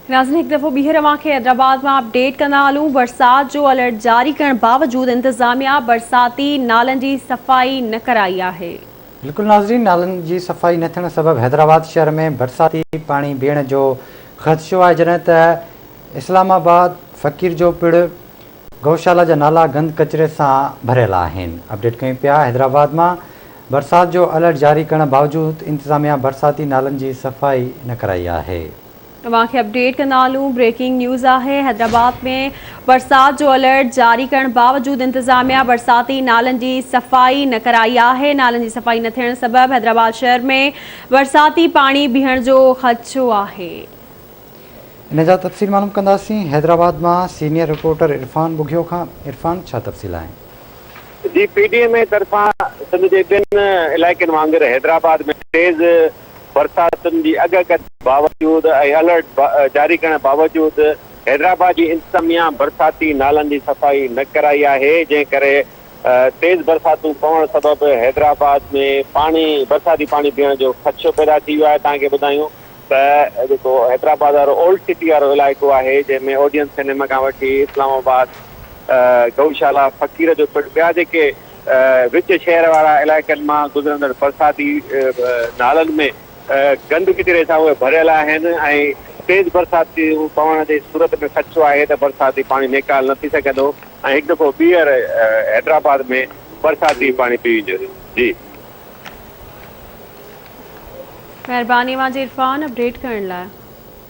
नाज़रीन एक दफ़ो ॿीहर अव्हांखे हैदराबाद में अपडेट कंदा हलूं। बरसात जो अलर्ट जारी करण बावजूद इंतज़ामिया बरसाती नालन की सफ़ाई न कराई है। बिल्कुल नाज़रीन, नालन की सफ़ाई न थियण सबब हैदराबाद शहर में बरसाती पानी बीहण जो ख़दशो है, जॾहिं त इस्लामाबाद, फ़कीर जो पिड़, गौशाला जा नाला गंद कचरे से भरियल आहिनि। अपडेट कयूं पिया हैदराबाद में बरसात जो अलर्ट जारी करण बावजूद इंतज़ामिया बरसाती नालन की सफ़ाई न कराई है। अव्हांखे अपडेट कंदा हलूं। ब्रेकिंग न्यूज़ है। हैदराबाद में बरसात जो अलर्ट जारी करण बावजूद इंतज़ामिया बरसाती नालन की सफ़ाई न कराई है। नालन की सफ़ाई न थियण सबब हैदराबाद शहर में बरसाती पानी बीहण जो ख़दशो है। इन जा तफ़सील मालूम कंदासीं। हैदराबाद में सीनियर रिपोर्टर इरफान बुघियो खां। इरफान, छा तफ़सील आहिनि? जी, पीडीएम तरफा सिंध के ॿिनि इलाइक़नि वांगुरु हैदराबाद में तेज़ बरसातुनि जी अगकथ बावजूद अलर्ट जारी करण बावजूद हैदराबाद की इंतजामिया बरसाती नालन की सफ़ाई न कराई है, जंहिं करे तेज़ बरसातूं पवण सबब हैदराबाद में बरसाती पानी बीहण जो ख़दशो पैदा थी वियो है। तव्हांखे ॿुधायूं त जेको हैदराबाद वारो ओल्ड सिटी वारो इलाइक़ो है, जंहिंमें ओडियन सिनेमा खां वठी इस्लामाबाद, गौशाला, फ़कीर जो पिड़, ॿिया जेके विच शहर वारा इलाइक़नि मां गुज़रंदड़ बरसाती नालनि में गंद किचिरे सां उहे भरियल आहिनि ऐं तेज़ बरसाती पवण जे सूरत में ख़दशो है त बरसाती पानी निकाल न थी सघंदो ऐं हिकु दफ़ो ॿीहर हैदराबाद में बरसाती पानी पी वञे। जी, मेहरबानी मुंहिंजी इरफान अपडेट करण लाइ।